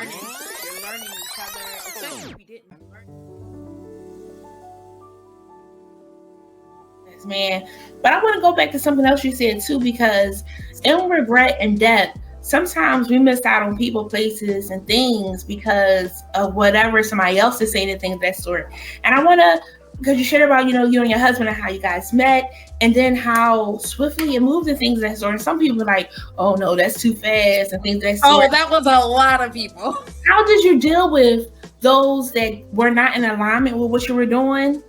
learning. You're learning each other, especially if you didn't learn. Man, but I want to go back to something else you said too, because in regret and debt, sometimes we missed out on people, places, and things because of whatever somebody else is saying and things of that sort. And I want to, because you shared about, you and your husband and how you guys met, and then how swiftly it moved and things of that sort. And some people are like, oh no, that's too fast and things of that sort. Oh, that was a lot of people. How did you deal with those that were not in alignment with what you were doing?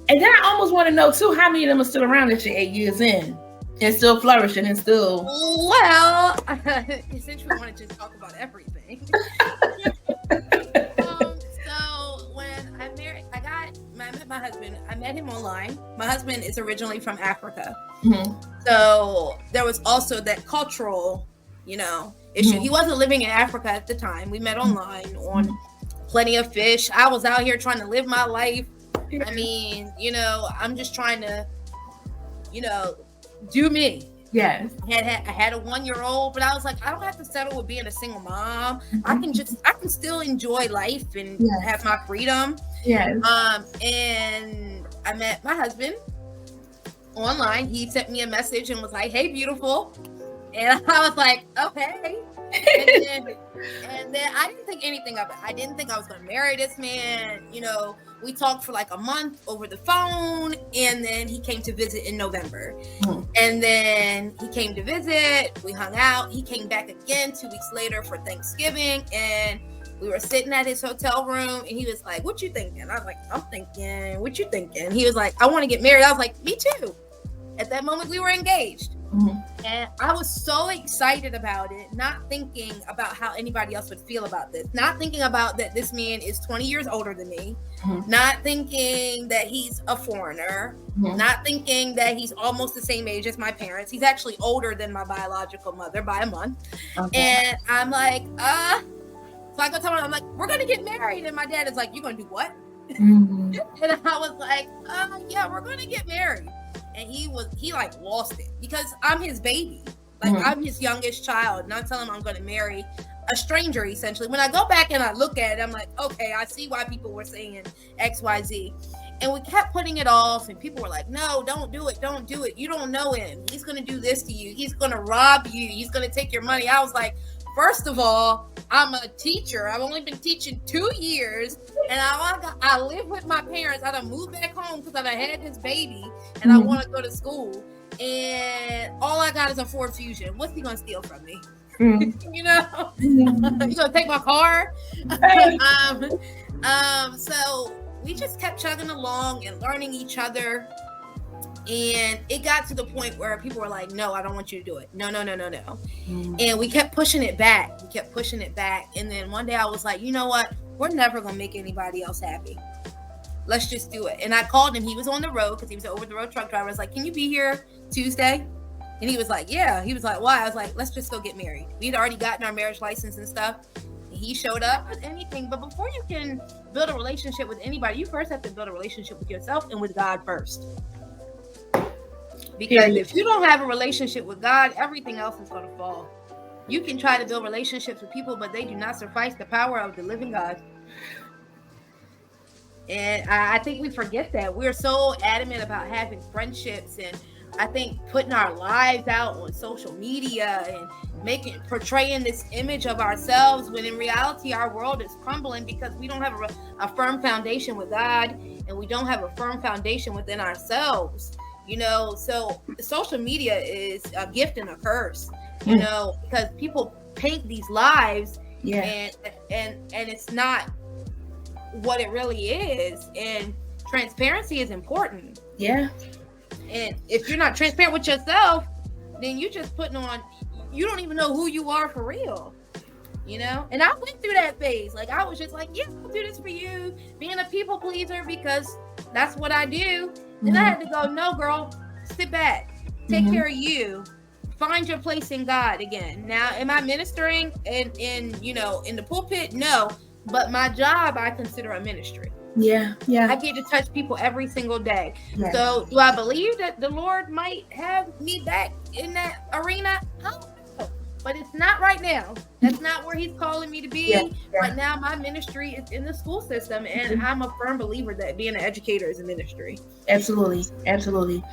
And then I almost want to know too, how many of them are still around that you're 8 years in and still flourishing and still. Well, since we want to just talk about everything. So when I met my husband. I met him online. My husband is originally from Africa, so there was also that cultural, issue. He wasn't living in Africa at the time. We met online on Plenty of Fish. I was out here trying to live my life. I mean, I'm just trying to, do me. Yes. I had a 1-year-old, but I was like, I don't have to settle with being a single mom. I can still enjoy life and have my freedom. Yes. And I met my husband online. He sent me a message and was like, "Hey, beautiful." And I was like, okay. And then I didn't think anything of it. I didn't think I was going to marry this man. We talked for like a month over the phone, and then he came to visit in November. And then he came to visit. We hung out. He came back again 2 weeks later for Thanksgiving, and we were sitting at his hotel room, and he was like, "What you thinking?" I was like, "I'm thinking, what you thinking?" He was like, "I want to get married." I was like, "Me too." At that moment, we were engaged. And I was so excited about it, not thinking about how anybody else would feel about this, not thinking about that this man is 20 years older than me, not thinking that he's a foreigner, not thinking that he's almost the same age as my parents. He's actually older than my biological mother by a month. And I'm like, so I go tell him, I'm like, "We're going to get married." And my dad is like, "You're going to do what?" And I was like, yeah, we're going to get married. And he like lost it because I'm his baby. Like I'm his youngest child, and I tell him I'm going to marry a stranger essentially. When I go back and I look at it, I'm like, okay, I see why people were saying X, Y, Z. And we kept putting it off, and people were like, "No, don't do it. Don't do it. You don't know him. He's going to do this to you. He's going to rob you. He's going to take your money." I was like, first of all, I'm a teacher. I've only been teaching 2 years, and I live with my parents. I done moved back home because I done had this baby, and I want to go to school. And all I got is a Ford Fusion. What's he gonna steal from me? You gonna take my car? So we just kept chugging along and learning each other. And it got to the point where people were like, "No, I don't want you to do it. No. And we kept pushing it back. And then one day I was like, "You know what? We're never going to make anybody else happy. Let's just do it." And I called him. He was on the road because he was an over-the-road truck driver. I was like, "Can you be here Tuesday?" And he was like, "Yeah." He was like, "Why?" I was like, "Let's just go get married." We'd already gotten our marriage license and stuff. And he showed up with anything. But before you can build a relationship with anybody, you first have to build a relationship with yourself and with God first. Because if you don't have a relationship with God, everything else is going to fall. You can try to build relationships with people, but they do not suffice the power of the living God. And I think we forget that. We're so adamant about having friendships, and I think putting our lives out on social media and portraying this image of ourselves, when in reality our world is crumbling because we don't have a firm foundation with God, and we don't have a firm foundation within ourselves. So social media is a gift and a curse, because people paint these lives and it's not what it really is. And transparency is important. Yeah. And if you're not transparent with yourself, then you're just you don't even know who you are for real. And I went through that phase. Like I was just like, "Yeah, I'll do this for you," being a people pleaser because that's what I do. And I had to go, "No, girl, sit back, take care of you, find your place in God again." Now, am I ministering in the pulpit? No, but my job I consider a ministry. Yeah. I get to touch people every single day. Yeah. So, do I believe that the Lord might have me back in that arena? I don't know. but it's not right now. That's not where he's calling me to be. Yeah. Right now, my ministry is in the school system, and I'm a firm believer that being an educator is a ministry. Absolutely.